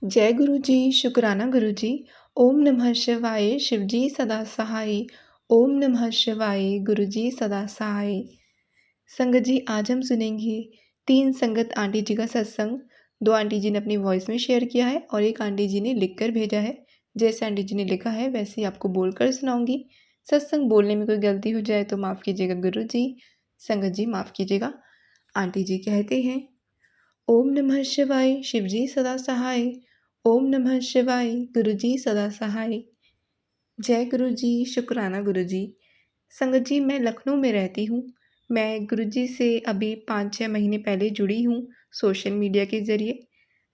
जय गुरु जी, शुक्राना गुरु जी। ओम नमः शिवाय, शिव जी सदा सहाय। ओम नमः शिवाय, गुरु जी सदा सहाय। संगत जी, आज हम सुनेंगे 3 संगत आंटी जी का सत्संग। 2 आंटी जी ने अपनी वॉइस में शेयर किया है और 1 आंटी जी ने लिख कर भेजा है। जैसे आंटी जी ने लिखा है वैसे ही आपको बोलकर सुनाऊंगी। सत्संग बोलने में कोई गलती हो जाए तो माफ़ कीजिएगा गुरु जी। संगत जी माफ़ कीजिएगा। आंटी जी कहते हैं, ओम नमः शिवाय, शिव जी सदा सहाय। ओम नमः शिवाय, गुरु जी सदा सहाय। जय गुरु जी, शुक्राना गुरु जी। संगत जी, मैं लखनऊ में रहती हूँ। मैं गुरु जी से अभी 5-6 महीने पहले जुड़ी हूँ सोशल मीडिया के ज़रिए।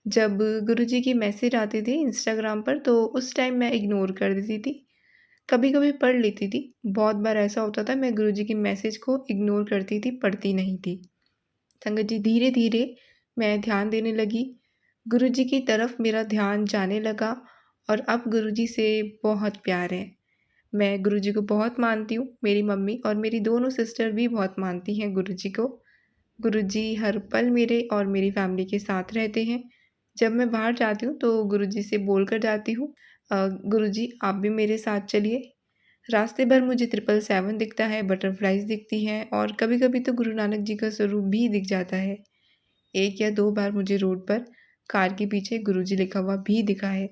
जब गुरु जी की मैसेज आते थे इंस्टाग्राम पर तो उस टाइम मैं इग्नोर कर देती थी। कभी-कभी पढ़ लेती थी। बहुत बार ऐसा होता था मैं गुरु जी की मैसेज को इग्नोर करती थी, पढ़ती नहीं थी। संगत जी, धीरे-धीरे मैं ध्यान देने लगी। गुरु जी की तरफ मेरा ध्यान जाने लगा और अब गुरु जी से बहुत प्यार है। मैं गुरु जी को बहुत मानती हूँ। मेरी मम्मी और मेरी दोनों सिस्टर भी बहुत मानती हैं गुरु जी को। गुरु जी हर पल मेरे और मेरी फैमिली के साथ रहते हैं। जब मैं बाहर जाती हूँ तो गुरु जी से बोल कर जाती हूँ, गुरु जी आप भी मेरे साथ चलिए। रास्ते भर मुझे 777 दिखता है, बटरफ्लाइज़ दिखती हैं और कभी-कभी तो गुरु नानक जी का स्वरूप भी दिख जाता है। 1 या 2 बार मुझे रोड पर कार के पीछे गुरुजी लिखा हुआ भी दिखा है।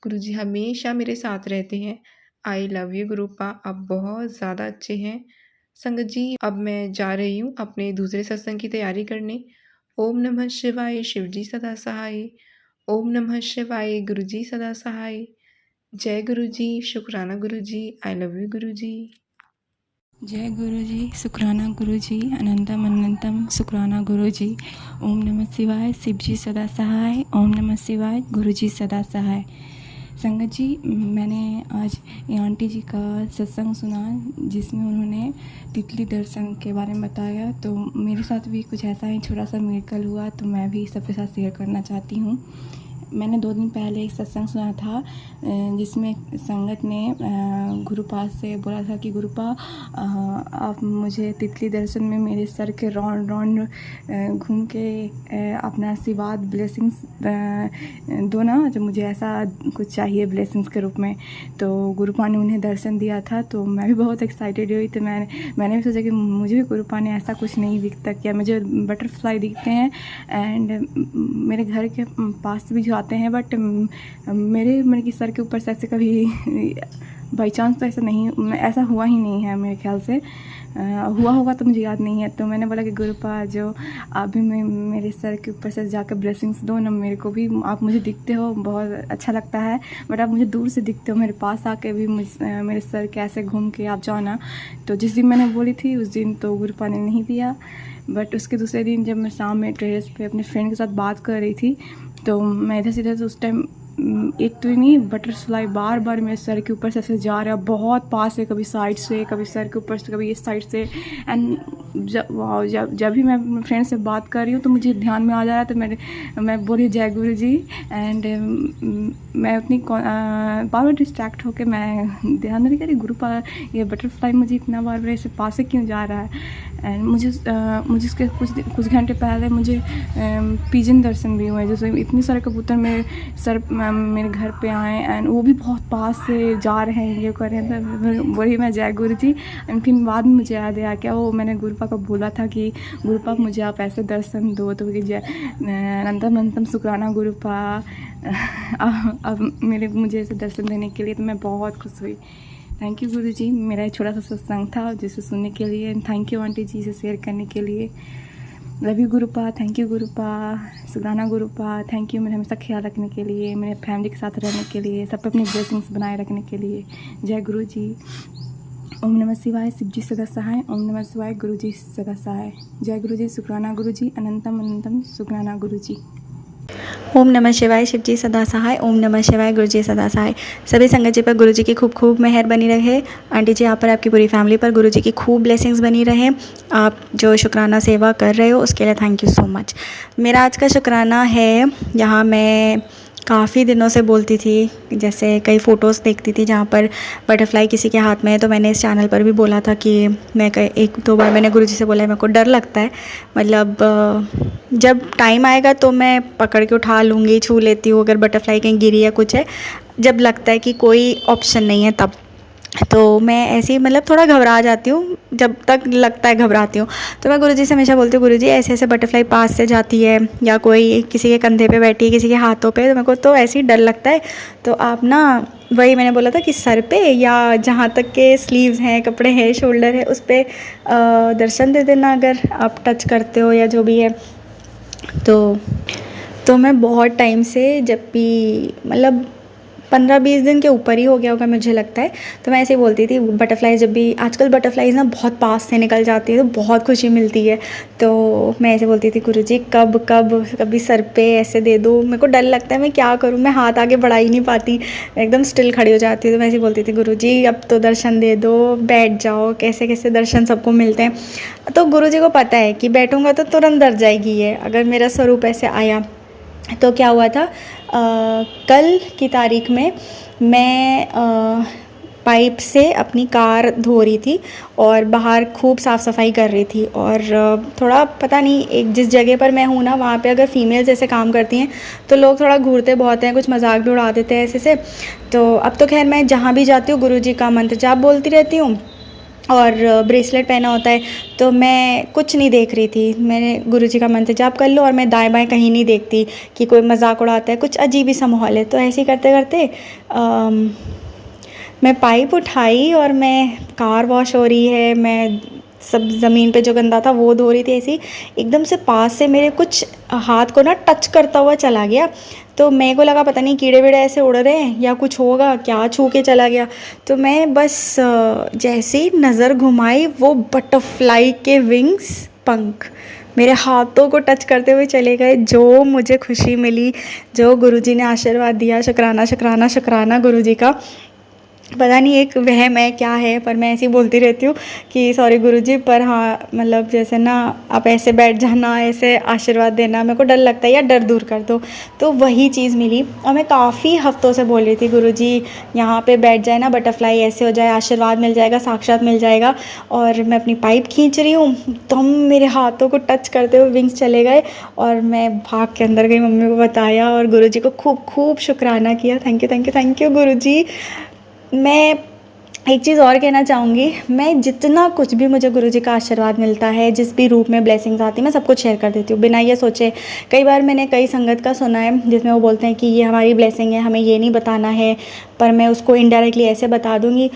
गुरुजी हमेशा मेरे साथ रहते हैं। आई लव यू गुरुपा, आप बहुत ज़्यादा अच्छे हैं। संगत जी, अब मैं जा रही हूँ अपने दूसरे सत्संग की तैयारी करने। ओम नमः शिवाय, शिव जी सदा सहाय। ओम नमः शिवाय, गुरु जी सदा सहाय। जय गुरु जी, शुक्राना गुरु जी, आई लव यू गुरु जी। जय गुरु जी, शुक्राना गुरु जी, अनंतम अनंतम शुक्राना गुरु जी। ओम नमः शिवाय, शिव जी सदा सहाय। ओम नमः शिवाय, गुरु जी सदा सहाय। संगत जी, मैंने आज ये आंटी जी का सत्संग सुना जिसमें उन्होंने तितली दर्शन के बारे में बताया। तो मेरे साथ भी कुछ ऐसा ही छोटा सा मिरेकल हुआ, तो मैं भी सबके साथ शेयर करना चाहती हूँ। मैंने 2 दिन पहले एक सत्संग सुना था जिसमें संगत ने गुरुपा से बोला था कि गुरुपा आप मुझे तितली दर्शन में मेरे सर के राउंड राउंड घूम के अपना आशीर्वाद ब्लेसिंग्स दो ना, जो मुझे ऐसा कुछ चाहिए ब्लेसिंग्स के रूप में। तो गुरुपा ने उन्हें दर्शन दिया था, तो मैं भी बहुत एक्साइटेड हुई। तो मैंने भी सोचा कि मुझे भी गुरुपा ने ऐसा कुछ नहीं दिखता किया। मुझे बटरफ्लाई दिखते हैं एंड मेरे घर के पास भी जो आते हैं, बट मेरे की सर के ऊपर से ऐसे कभी बाई चांस तो ऐसा हुआ ही नहीं है मेरे ख्याल से। हुआ होगा तो मुझे याद नहीं है। तो मैंने बोला कि गुरुपा, जो आप भी मेरे सर के ऊपर से जाकर ब्लेसिंग्स दो ना, मेरे को भी आप मुझे दिखते हो, बहुत अच्छा लगता है, बट आप मुझे दूर से दिखते हो, मेरे पास आके भी मेरे सर के ऐसे घूम के आप जाओ ना। तो जिस दिन मैंने बोली थी उस दिन तो गुरुपा ने नहीं दिया, बट उसके दूसरे दिन जब मैं शाम में टेरेस पे अपने फ्रेंड के साथ बात कर रही थी तो मैं इधर से इधर उस टाइम एक तो ही नहीं, बटरफ्लाई बार बार मेरे सर के ऊपर से ऐसे जा रहा है, बहुत पास से, कभी साइड से, कभी सर के ऊपर से, कभी इस साइड से। एंड जब भी मैं अपने फ्रेंड से बात कर रही हूँ तो मुझे ध्यान में आ जा रहा है, तो मैं बोली जय गुरु जी। एंड मैं अपनी बार बार डिस्ट्रैक्ट होकर मैं ध्यान नहीं करी गुरुपा ये बटरफ्लाई मुझे इतना बार ऐसे पास से क्यों जा रहा है। एंड मुझे इसके कुछ घंटे पहले मुझे पिजन दर्शन भी हुए, जैसे इतने सारे कबूतर मेरे घर पे आए एंड वो भी बहुत पास से जा रहे हैं, ये कर रहे हैं। तो वही मैं जय गुरु जी। एंड फिर बाद में मुझे याद आया क्या वो मैंने गुरुपा को बोला था कि गुरुपा मुझे आप ऐसे दर्शन दो, तो जय अनंतम अनंतम शुक्राना गुरुपा अब मुझे ऐसे दर्शन देने के लिए। तो मैं बहुत खुश हुई। थैंक यू गुरु जी। मेरा एक छोटा सा सत्संग था जिसे सुनने के लिए। थैंक यू आंटी जी से शेयर करने के लिए। लव यू गुरुपा, थैंक यू गुरुपा, शुक्राना गुरुपा, थैंक यू मेरे हमेशा ख्याल रखने के लिए, मेरे फैमिली के साथ रहने के लिए, सब पे अपनी ब्लेसिंग्स बनाए रखने के लिए। जय गुरु जी। ओम नमः शिवाय, शिव जी सदा सहाय। ओम नमः शिवाय, गुरु जी सदा सहाय। जय गुरु जी, शुक्राना गुरु जी, अनंतम अनंतम शुक्राना गुरु जी। ओम नमः शिवाय, शिव जी सदा सहाय। ओम नमः शिवाय, गुरु जी सदा सहाय। सभी संगत जी पर गुरु जी की खूब खूब मेहर बनी रहे। आंटी जी आप पर, आपकी पूरी फैमिली पर गुरु जी की खूब ब्लेसिंग्स बनी रहे। आप जो शुक्राना सेवा कर रहे हो उसके लिए थैंक यू सो मच। मेरा आज का शुक्राना है, यहाँ मैं काफ़ी दिनों से बोलती थी, जैसे कई फ़ोटोज़ देखती थी जहाँ पर बटरफ्लाई किसी के हाथ में है, तो मैंने इस चैनल पर भी बोला था कि मैं एक दो बार मैंने गुरुजी से बोला है मेरे को डर लगता है, मतलब जब टाइम आएगा तो मैं पकड़ के उठा लूँगी, छू लेती हूँ अगर बटरफ्लाई कहीं गिरी या कुछ है, जब लगता है कि कोई ऑप्शन नहीं है तब। तो मैं ऐसे ही मतलब थोड़ा घबरा जाती हूँ, जब तक लगता है घबराती हूँ। तो मैं गुरुजी से हमेशा बोलती हूँ, गुरुजी ऐसे ऐसे बटरफ्लाई पास से जाती है या कोई किसी के कंधे पे बैठी है, किसी के हाथों पे, तो मेरे को तो ऐसे ही डर लगता है। तो आप ना, वही मैंने बोला था कि सर पे या जहाँ तक के स्लीव्स हैं, कपड़े हैं, शोल्डर है, उस पर दर्शन दे देना अगर आप टच करते हो या जो भी है। तो मैं बहुत टाइम से, जब भी मतलब 15-20 दिन के ऊपर ही हो गया होगा मुझे लगता है, तो मैं ऐसे ही बोलती थी बटरफ्लाई, जब भी आजकल बटरफ्लाइज ना बहुत पास से निकल जाती है तो बहुत खुशी मिलती है। तो मैं ऐसे बोलती थी, गुरुजी कब कभी सर पे ऐसे दे दो, मेरे को डर लगता है, मैं क्या करूँ, मैं हाथ आगे बढ़ा ही नहीं पाती, एकदम स्टिल खड़ी हो जाती हूँ। तो मैं ऐसे बोलती थी, गुरुजी अब तो दर्शन दे दो, बैठ जाओ, कैसे कैसे दर्शन सबको मिलते हैं। तो गुरुजी को पता है कि बैठूँगा तो तुरंत डर जाएगी ये, अगर मेरा स्वरूप ऐसे आया। तो क्या हुआ था, कल की तारीख में मैं पाइप से अपनी कार धो रही थी और बाहर खूब साफ़ सफाई कर रही थी, और थोड़ा पता नहीं, एक जिस जगह पर मैं हूँ ना, वहाँ पे अगर फीमेल्स ऐसे काम करती हैं तो लोग थोड़ा घूरते बहुत हैं, कुछ मजाक भी उड़ा देते हैं ऐसे से। तो अब तो खैर मैं जहाँ भी जाती हूँ गुरुजी का मंत्र जाप बोलती रहती हूँ, और ब्रेसलेट पहना होता है, तो मैं कुछ नहीं देख रही थी, मैंने गुरुजी का मंत्र जाप कर लो, और मैं दाएं बाएं कहीं नहीं देखती कि कोई मजाक उड़ाता है, कुछ अजीब ही सा माहौल है। तो ऐसे ही करते करते मैं पाइप उठाई और मैं, कार वॉश हो रही है, मैं सब ज़मीन पे जो गंदा था वो धो रही थी, ऐसी एकदम से पास से मेरे कुछ हाथ को ना टच करता हुआ चला गया। तो मेरे को लगा पता नहीं कीड़े वीड़े ऐसे उड़ रहे हैं या कुछ होगा, क्या छू के चला गया। तो मैं बस जैसे ही नज़र घुमाई, वो बटरफ्लाई के विंग्स, पंख मेरे हाथों को टच करते हुए चले गए। जो मुझे खुशी मिली, जो गुरुजी ने आशीर्वाद दिया, शुक्राना शुक्राना शुक्राना गुरुजी का। पता नहीं एक वहम है क्या है, पर मैं ऐसे ही बोलती रहती हूँ कि सॉरी गुरुजी, पर हाँ मतलब जैसे ना आप ऐसे बैठ जाना, ऐसे आशीर्वाद देना, मेरे को डर लगता है या डर दूर कर दो। तो वही चीज़ मिली, और मैं काफ़ी हफ्तों से बोल रही थी, गुरुजी यहाँ पे बैठ जाए ना, बटरफ्लाई ऐसे हो जाए, आशीर्वाद मिल जाएगा, साक्षात मिल जाएगा। और मैं अपनी पाइप खींच रही हूँ, तो मेरे हाथों को टच करते हुए विंग्स चले गए, और मैं भाग के अंदर गई, मम्मी को बताया और गुरुजी को खूब खूब शुक्राना किया। Thank you thank you thank you गुरुजी। मैं एक चीज़ और कहना चाहूँगी, मैं जितना कुछ भी मुझे गुरुजी का आशीर्वाद मिलता है, जिस भी रूप में ब्लेसिंग्स आती है, मैं सब कुछ शेयर कर देती हूँ बिना ये सोचे। कई बार मैंने कई संगत का सुना है जिसमें वो बोलते हैं कि ये हमारी ब्लेसिंग है, हमें ये नहीं बताना है, पर मैं उसको इनडायरेक्टली ऐसे बता दूँगी।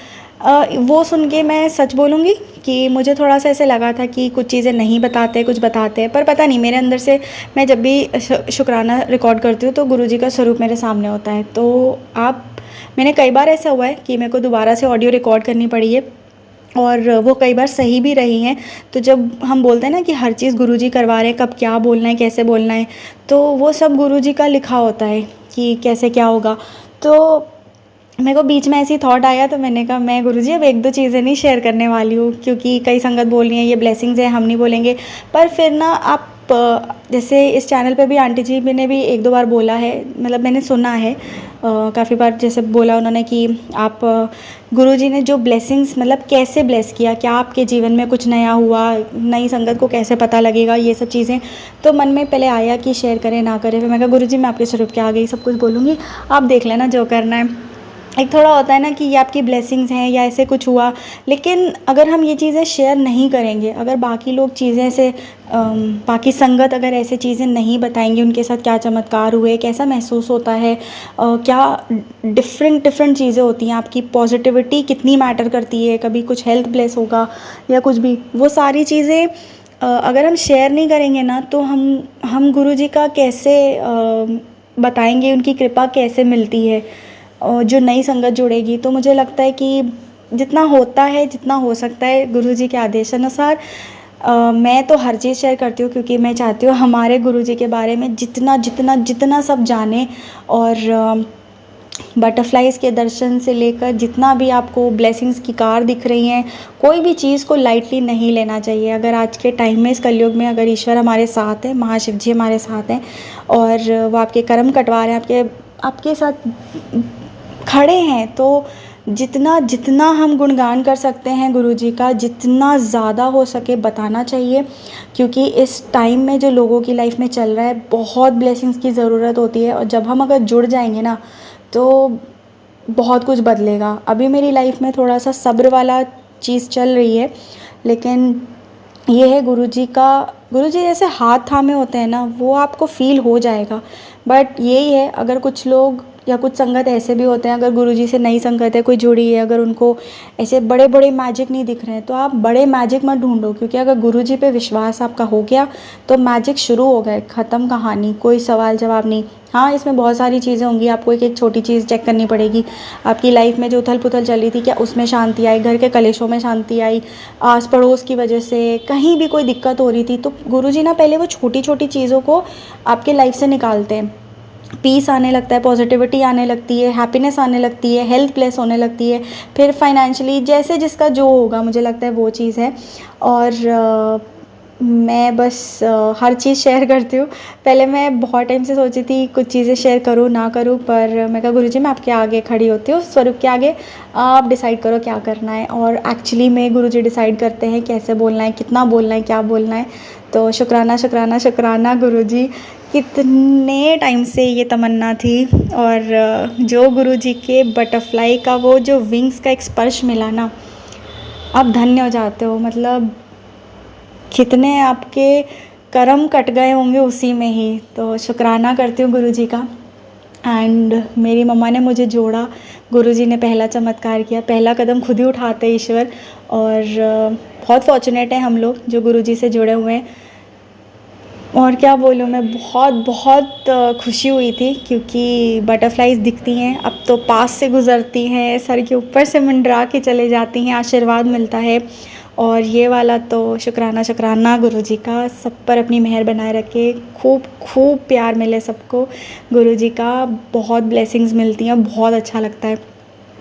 वो सुन के मैं सच बोलूँगी कि मुझे थोड़ा सा ऐसे लगा था कि कुछ चीज़ें नहीं बताते, कुछ बताते हैं, पर पता नहीं मेरे अंदर से, मैं जब भी शुक्राना रिकॉर्ड करती हूँ तो गुरुजी का स्वरूप मेरे सामने होता है। तो मैंने कई बार ऐसा हुआ है कि मेरे को दोबारा से ऑडियो रिकॉर्ड करनी पड़ी है, और वो कई बार सही भी रही हैं। तो जब हम बोलते हैं ना कि हर चीज़ गुरुजी करवा रहे हैं, कब क्या बोलना है, कैसे बोलना है, तो वो सब गुरुजी का लिखा होता है कि कैसे क्या होगा। तो मेरे को बीच में ऐसी थॉट आया, तो मैंने कहा मैं गुरुजी अब एक दो चीज़ें नहीं शेयर करने वाली हूँ, क्योंकि कई संगत बोल रही हैं ये ब्लेसिंग्स है, हम नहीं बोलेंगे। पर फिर ना आप जैसे इस चैनल पे भी आंटी जी ने भी एक दो बार बोला है, मतलब मैंने सुना है काफ़ी बार, जैसे बोला उन्होंने कि आप गुरुजी ने जो ब्लेसिंग्स, मतलब कैसे ब्लेस किया, क्या आपके जीवन में कुछ नया हुआ, नई संगत को कैसे पता लगेगा, ये सब चीज़ें। तो मन में पहले आया कि शेयर करें ना करें, फिर मैं कहा गुरुजी मैं आपके स्वरूप के आ गई, सब कुछ बोलूँगी, आप देख लेना जो करना है। एक थोड़ा होता है ना कि ये आपकी ब्लेसिंग्स हैं या ऐसे कुछ हुआ, लेकिन अगर हम ये चीज़ें शेयर नहीं करेंगे, अगर बाकी लोग चीज़ें ऐसे बाकी संगत अगर ऐसे चीज़ें नहीं बताएंगे, उनके साथ क्या चमत्कार हुए, कैसा महसूस होता है, क्या डिफरेंट चीज़ें होती हैं, आपकी पॉजिटिविटी कितनी मैटर करती है, कभी कुछ हेल्थ ब्लेस होगा या कुछ भी, वो सारी चीज़ें अगर हम शेयर नहीं करेंगे ना, तो हम गुरुजी का कैसे बताएंगे, उनकी कृपा कैसे मिलती है जो नई संगत जुड़ेगी। तो मुझे लगता है कि जितना होता है, जितना हो सकता है गुरुजी के आदेशानुसार, मैं तो हर चीज़ शेयर करती हूँ, क्योंकि मैं चाहती हूँ हमारे गुरुजी के बारे में जितना सब जाने। और बटरफ्लाइज़ के दर्शन से लेकर जितना भी आपको ब्लेसिंग्स की कार दिख रही हैं, कोई भी चीज़ को लाइटली नहीं लेना चाहिए। अगर आज के टाइम में, इस कलयुग में, अगर ईश्वर हमारे साथ है, महाशिव जी हमारे साथ हैं और वो आपके कर्म कटवा रहे हैं, आपके आपके साथ खड़े हैं, तो जितना जितना हम गुणगान कर सकते हैं गुरुजी का, जितना ज़्यादा हो सके बताना चाहिए, क्योंकि इस टाइम में जो लोगों की लाइफ में चल रहा है, बहुत ब्लेसिंग्स की ज़रूरत होती है। और जब हम अगर जुड़ जाएंगे ना, तो बहुत कुछ बदलेगा। अभी मेरी लाइफ में थोड़ा सा सब्र वाला चीज़ चल रही है, लेकिन ये है गुरुजी जैसे हाथ थामे होते हैं ना, वो आपको फ़ील हो जाएगा। बट यही है, अगर कुछ लोग या कुछ संगत ऐसे भी होते हैं, अगर गुरुजी से नई संगत है, कोई जुड़ी है, अगर उनको ऐसे बड़े बड़े मैजिक नहीं दिख रहे हैं, तो आप बड़े मैजिक मत ढूंढो, क्योंकि अगर गुरुजी पे विश्वास आपका हो गया तो मैजिक शुरू हो गए, ख़त्म कहानी, कोई सवाल जवाब नहीं। हाँ, इसमें बहुत सारी चीज़ें होंगी, आपको एक एक छोटी चीज़ चेक करनी पड़ेगी। आपकी लाइफ में जो उथल पुथल चल रही थी, क्या उसमें शांति आई, घर के कलेशों में शांति आई, आस पड़ोस की वजह से कहीं भी कोई दिक्कत हो रही थी, तो गुरुजी ना पहले वो छोटी छोटी चीज़ों को आपके लाइफ से निकालते हैं। पीस आने लगता है, पॉजिटिविटी आने लगती है, हैप्पीनेस आने लगती है, हेल्थ प्लस होने लगती है, फिर फाइनेंशियली जैसे जिसका जो होगा, मुझे लगता है वो चीज़ है। और मैं बस हर चीज़ शेयर करती हूँ। पहले मैं बहुत टाइम से सोची थी कुछ चीज़ें शेयर करूँ ना करूँ, पर मैं कहा गुरुजी मैं आपके आगे खड़ी होती हूँ, स्वरूप के आगे, आप डिसाइड करो क्या करना है। और एक्चुअली में गुरुजी डिसाइड करते हैं कैसे बोलना है, कितना बोलना है, क्या बोलना है। तो शुक्राना शुक्राना शुक्राना गुरुजी, कितने टाइम से ये तमन्ना थी। और जो गुरुजी के बटरफ्लाई का वो जो विंग्स का एक स्पर्श मिला ना, आप धन्य हो जाते हो। मतलब कितने आपके कर्म कट गए होंगे उसी में ही। तो शुक्राना करती हूँ गुरुजी का। एंड मेरी मम्मा ने मुझे जोड़ा, गुरुजी ने पहला चमत्कार किया, पहला कदम खुद ही उठाते हैं ईश्वर। और बहुत फॉर्चुनेट है हम लोग जो गुरुजी से जुड़े हुए हैं। और क्या बोलूँ मैं, बहुत बहुत खुशी हुई थी, क्योंकि बटरफ्लाइज दिखती हैं अब तो पास से गुज़रती हैं, सर के ऊपर से मंडरा के चले जाती हैं, आशीर्वाद मिलता है। और ये वाला तो शुक्राना शुक्राना गुरुजी का, सब पर अपनी मेहर बनाए रखे, खूब खूब प्यार मिले सबको गुरुजी का, बहुत ब्लेसिंग्स मिलती हैं, बहुत अच्छा लगता है।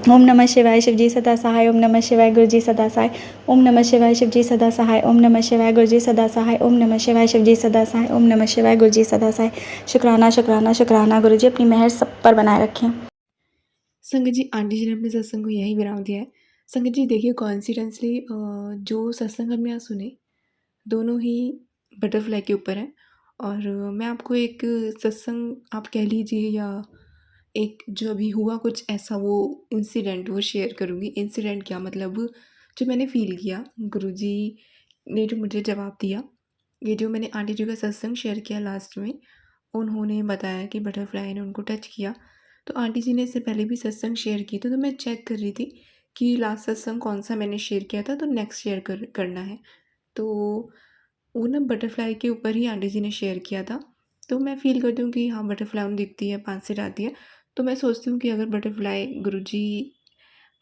ओम नमः शिवाय, शिवजी सदा सहाय। ओम नमः शिवाय, गुरुजी सदा सहाय। ओम नमः शिवाय, शिवजी सदा सहाय। ओम नमः शिवाय, गुरुजी सदा सहाय। ओम नमः शिवाय, शिवजी सदा सहाय। ओम नमः शिवाय, गुरुजी सदा सहाय। शुक्राना शुक्राना शुक्राना गुरुजी, अपनी मेहर सब पर बनाए रखें। संगत जी, आंटी जी ने अपने सत्संग को यहीं विराम दिया है। संगत जी देखिए, कॉन्सिडेंसली जो सत्संग हमने यहाँ सुने, दोनों ही बटरफ्लाई के ऊपर हैं। और मैं आपको एक सत्संग आप कह लीजिए, या एक जो अभी हुआ कुछ ऐसा वो इंसिडेंट वो शेयर करूँगी। इंसिडेंट क्या मतलब, जो मैंने फ़ील किया, गुरुजी ने जो मुझे जवाब दिया, ये जो मैंने आंटी जी का सत्संग शेयर किया लास्ट में, उन्होंने बताया कि बटरफ्लाई ने उनको टच किया। तो आंटी जी ने इससे पहले भी सत्संग शेयर किए थे, तो मैं चेक कर रही थी कि लास्ट सत्संग कौन सा मैंने शेयर किया था, तो नेक्स्ट शेयर करना है। तो वो ना बटरफ्लाई के ऊपर ही आंटी जी ने शेयर किया था। तो मैं फ़ील करती हूँ कि हाँ, बटरफ्लाई उन्हें दिखती है, पास से जाती है। तो मैं सोचती हूँ कि अगर बटरफ्लाई गुरुजी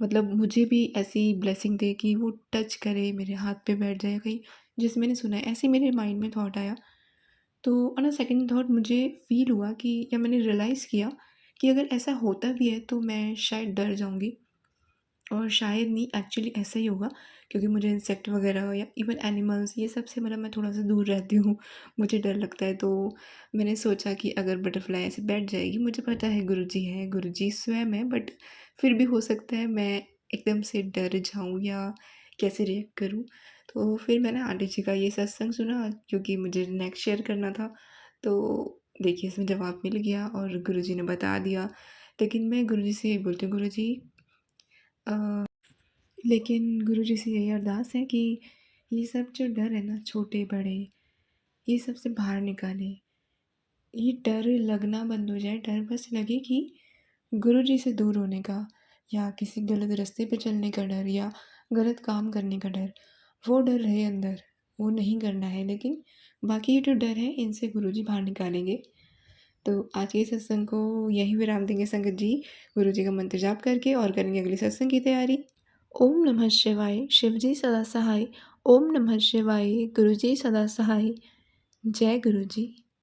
मतलब मुझे भी ऐसी ब्लेसिंग दे कि वो टच करे, मेरे हाथ पे बैठ जाए कहीं, जैसे मैंने सुना है, ऐसे मेरे माइंड में थॉट आया। तो ऑन अ सेकंड थॉट मुझे फ़ील हुआ कि, या मैंने रियलाइज़ किया कि अगर ऐसा होता भी है तो मैं शायद डर जाऊँगी। और शायद नहीं, एक्चुअली ऐसा ही होगा, क्योंकि मुझे इंसेक्ट वगैरह या इवन एनिमल्स ये सब से मतलब मैं थोड़ा सा दूर रहती हूँ, मुझे डर लगता है। तो मैंने सोचा कि अगर बटरफ्लाई ऐसे बैठ जाएगी, मुझे पता है गुरुजी हैं, गुरुजी स्वयं है, बट फिर भी हो सकता है मैं एकदम से डर जाऊँ या कैसे रिएक्ट करूँ। तो फिर मैंने आंटी जी का ये सत्संग सुना, क्योंकि मुझे नेक्स्ट शेयर करना था। तो देखिए, इसमें जवाब मिल गया और गुरुजी ने बता दिया। लेकिन मैं गुरुजी से यही बोलती हूँ, गुरुजी लेकिन गुरुजी से यही अरदास है कि ये सब जो डर है ना, छोटे बड़े, ये सब से बाहर निकालें। ये डर लगना बंद हो जाए, डर बस लगे कि गुरुजी से दूर होने का, या किसी गलत रास्ते पे चलने का डर, या गलत काम करने का डर, वो डर रहे अंदर, वो नहीं करना है। लेकिन बाकी ये जो डर है, इनसे गुरुजी बाहर निकालेंगे। तो आज के सत्संग को यहीं विराम देंगे संगत जी, गुरुजी का मंत्र जाप करके, और करेंगे अगले सत्संग की तैयारी। ओम नमः शिवाय, शिवजी सदा सहाय। ओम नमः शिवाय, गुरुजी सदा सहाय। जय गुरुजी।